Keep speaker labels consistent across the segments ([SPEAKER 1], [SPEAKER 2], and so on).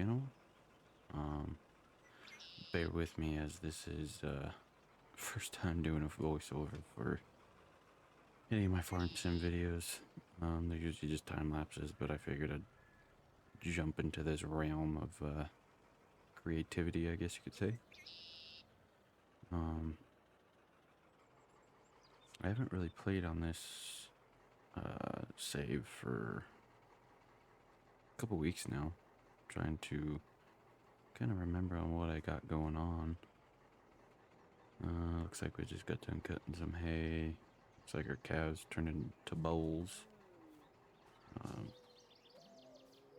[SPEAKER 1] channel. Um, Bear with me as this is first time doing a voiceover for any of my farm sim videos. They're usually just time lapses, but I figured I'd jump into this realm of creativity, I guess you could say. I haven't really played on this save for a couple weeks now, trying to kind of remember on what I got going on. Looks like we just got done cutting some hay. Looks like our cows turned into bowls.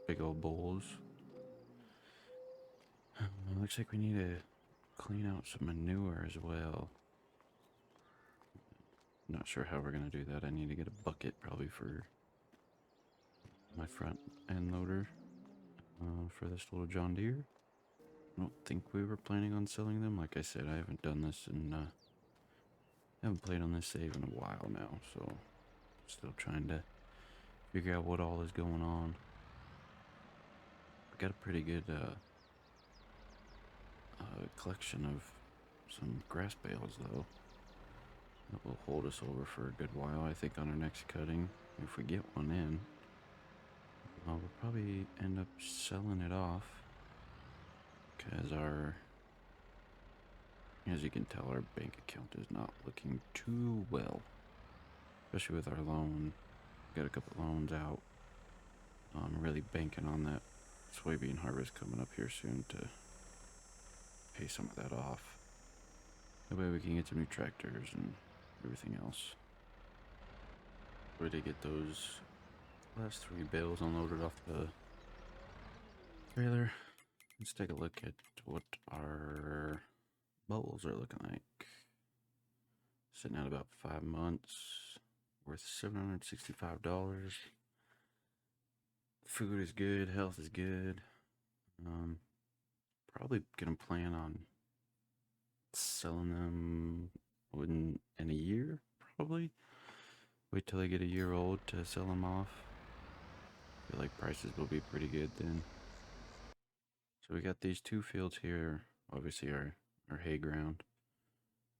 [SPEAKER 1] Big old bowls. Looks like we need to clean out some manure as well. Not sure how we're gonna do that. I need to get a bucket probably for my front end loader for this little John Deere. I don't think we were planning on selling them. Like I said, I haven't done this and haven't played on this save in a while now, so still trying to figure out what all is going on. I got a pretty good collection of some grass bales though. That will hold us over for a good while, I think, on our next cutting. If we get one in, we'll probably end up selling it off because as you can tell, our bank account is not looking too well, especially with our loan. Got a couple loans out. I'm really banking on that soybean harvest coming up here soon to pay some of that off. That way we can get some new tractors and everything else. Ready to get those last 3 bales unloaded off the trailer. Let's take a look at what our bowls are looking like. Sitting at about 5 months, worth $765. Food is good, health is good. Probably gonna plan on selling them in a year, probably. Wait till they get a year old to sell them off. I feel like prices will be pretty good then. So we got these 2 fields here, obviously our hay ground.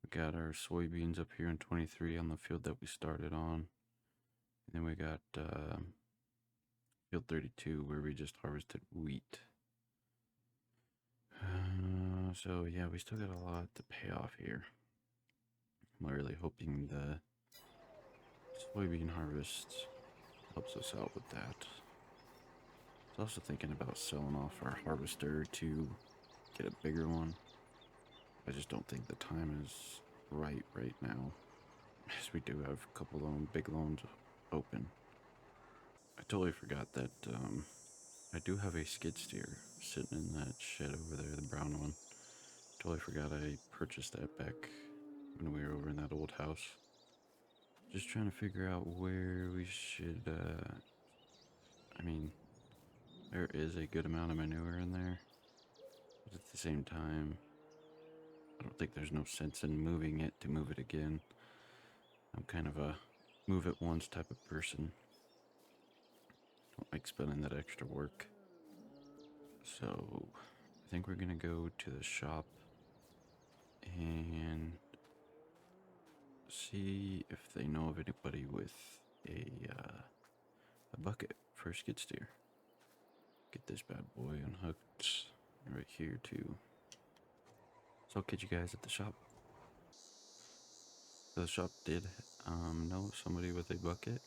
[SPEAKER 1] We got our soybeans up here in 23 on the field that we started on. And then we got field 32 where we just harvested wheat. So yeah, we still got a lot to pay off here. I'm really hoping the soybean harvest helps us out with that. I was also thinking about selling off our harvester to get a bigger one. I just don't think the time is right now, as we do have a couple of big loans open. I totally forgot that I do have a skid steer sitting in that shed over there, the brown one. Totally forgot I purchased that back when we were over in that old house. Just trying to figure out where we should, I mean, there is a good amount of manure in there, but at the same time, I don't think there's no sense in moving it to move it again. I'm kind of a move it once type of person. Don't like spending that extra work. So I think we're gonna go to the shop and see if they know of anybody with a bucket for a skid steer. Get this bad boy unhooked right here too. So I'll catch you guys at the shop. So the shop did know somebody with a bucket.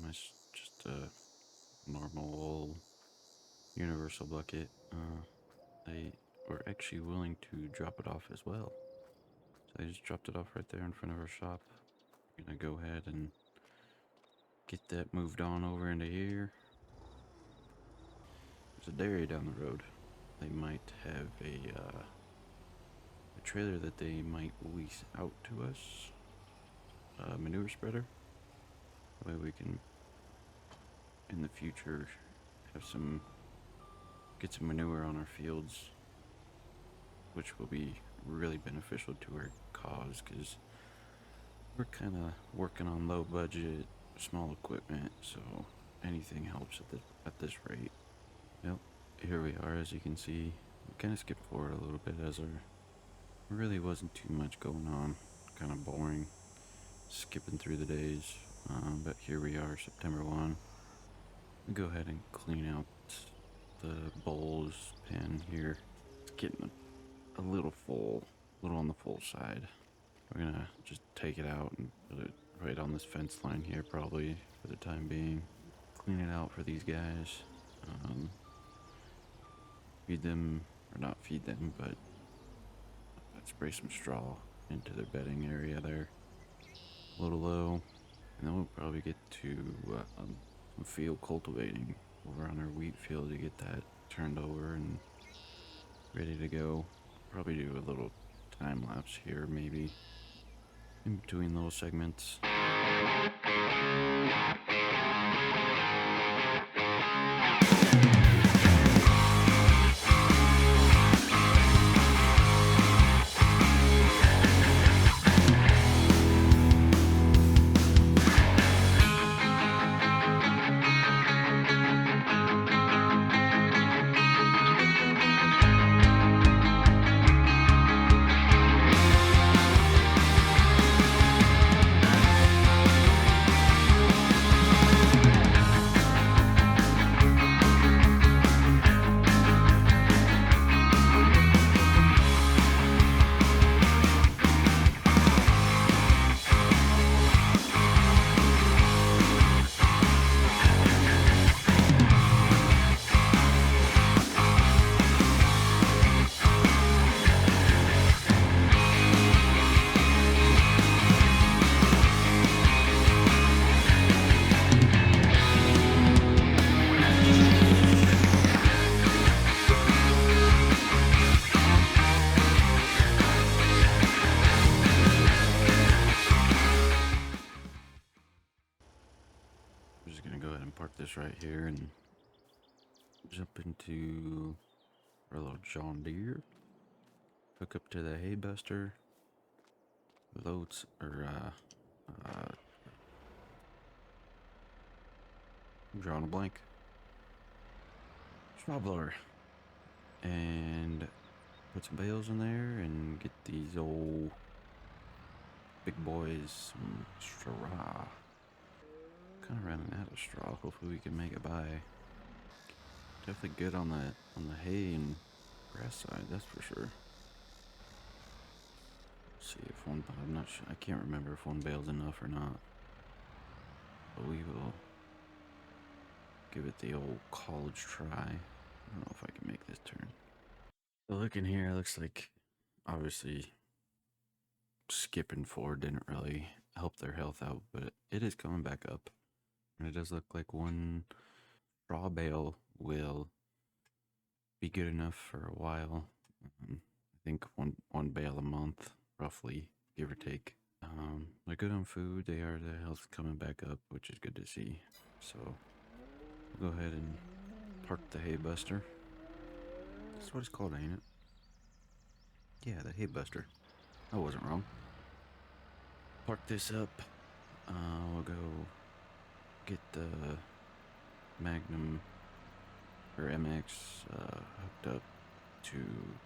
[SPEAKER 1] It's just a normal universal bucket. They were actually willing to drop it off as well. So they just dropped it off right there in front of our shop. We're gonna go ahead and get that moved on over into here. There's a dairy down the road. They might have a trailer that they might lease out to us. A manure spreader. That way we can, in the future, get some manure on our fields, which will be really beneficial to our cause because we're kind of working on low budget, small equipment, so anything helps at this rate. Yep, here we are. As you can see, we kind of skipped forward a little bit as there really wasn't too much going on. Kind of boring, skipping through the days. But here we are, September 1. We go ahead and clean out the bowls pen here. It's getting a little full, a little on the full side. We're gonna just take it out and put it right on this fence line here, probably for the time being. Clean it out for these guys. Feed them, or not feed them, but spray some straw into their bedding area there. A little low. And then we'll probably get to some field cultivating over on our wheat field to get that turned over and ready to go. Probably do a little time lapse here, maybe in between those segments. I'm just gonna go ahead and park this right here and jump into our little John Deere. Hook up to the hay buster. Loads, or I'm drawing a blank. Straw blower. And put some bales in there and get these old big boys some straw. Kind of running out of straw. Hopefully we can make it by. Definitely good on the hay and grass side, that's for sure. Let's see if one, I'm not sure. I can't remember if one bale's enough or not. But we will give it the old college try. I don't know if I can make this turn. So looking here, it looks like obviously skipping forward didn't really help their health out, but it is coming back up. And it does look like one straw bale will be good enough for a while. I think one bale a month, roughly, give or take. They're good on food. The health's coming back up, which is good to see. So we'll go ahead and park the hay buster. That's what it's called, ain't it? Yeah, the hay buster. I wasn't wrong. Park this up. We'll go get the Magnum or MX hooked up to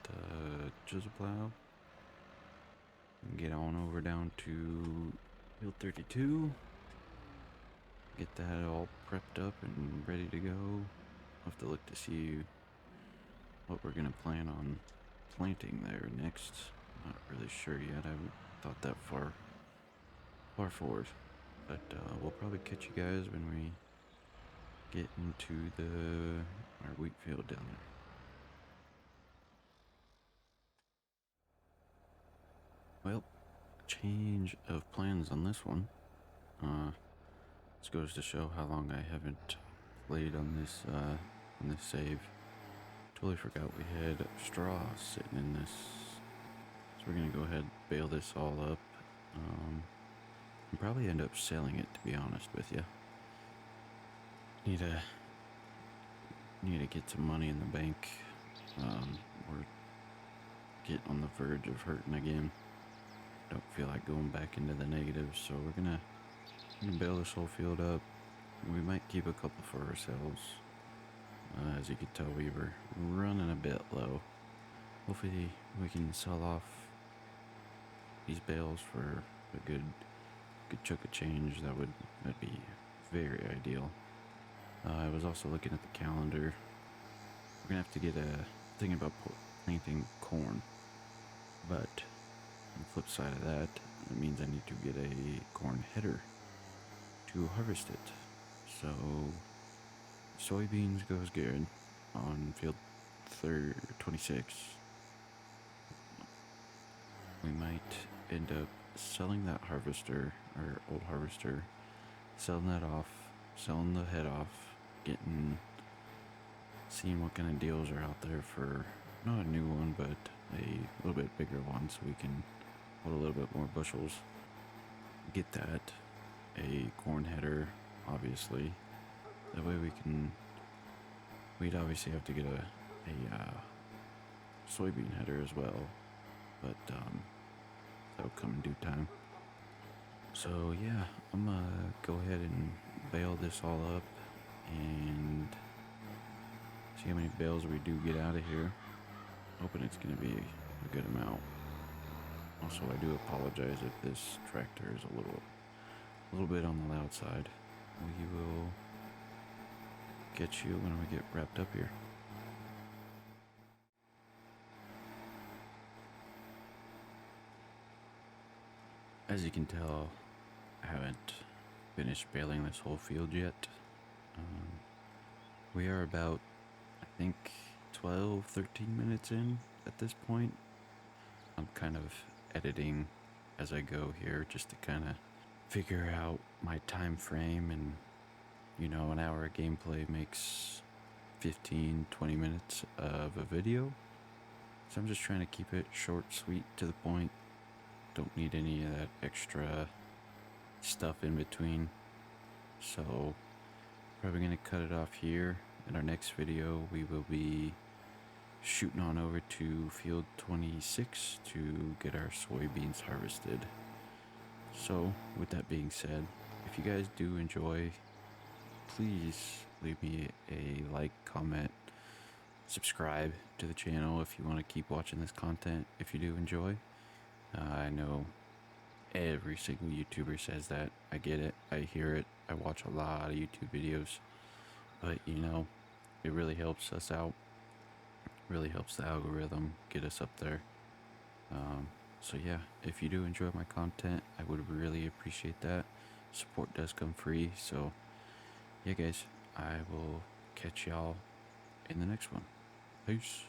[SPEAKER 1] the chisel plow and get on over down to field 32. Get that all prepped up and ready to go. I'll have to look to see what we're gonna plan on planting there next. Not really sure yet. I haven't thought that far forward, but we'll probably catch you guys when we get into our wheat field down there. Well, change of plans on this one. This goes to show how long I haven't played on this save. Totally forgot we had straw sitting in this. So we're gonna go ahead and bale this all up. And probably end up selling it, to be honest with you. Need to get some money in the bank. We're getting on the verge of hurting again. Don't feel like going back into the negatives, so we're gonna bale this whole field up. We might keep a couple for ourselves. As you could tell, we were running a bit low. Hopefully we can sell off these bales for a good chunk of change. That'd be very ideal. I was also looking at the calendar. We're gonna have to get a thing about planting corn, but on the flip side of that, it means I need to get a corn header to harvest it. So soybeans goes good on field 26. We might end up selling that harvester, or old harvester, selling that off, selling the head off, seeing what kind of deals are out there for not a new one, but a little bit bigger one, so we can put a little bit more bushels. Get that, a corn header, obviously. That way we'd obviously have to get a soybean header as well, but that'll come in due time. So yeah, I'm gonna go ahead and bale this all up and see how many bales we do get out of here. Hoping it's gonna be a good amount. Also, I do apologize if this tractor is a little bit on the loud side. We will get you when we get wrapped up here. As you can tell, I haven't finished baling this whole field yet. We are about, I think, 12, 13 minutes in at this point. I'm kind of editing as I go here just to kind of figure out my time frame, and an hour of gameplay makes 15-20 minutes of a video, so I'm just trying to keep it short, sweet, to the point. Don't need any of that extra stuff in between, so probably gonna cut it off here. In our next video we will be shooting on over to field 26 to get our soybeans harvested. So with that being said, if you guys do enjoy, please leave me a like, comment, subscribe to the channel if you want to keep watching this content if you do enjoy. I know every single YouTuber says that. I get it, I hear it, I watch a lot of YouTube videos, but it really helps us out, really helps the algorithm get us up there. So yeah, if you do enjoy my content, I would really appreciate that. Support does come free, so yeah guys, I will catch y'all in the next one. Peace.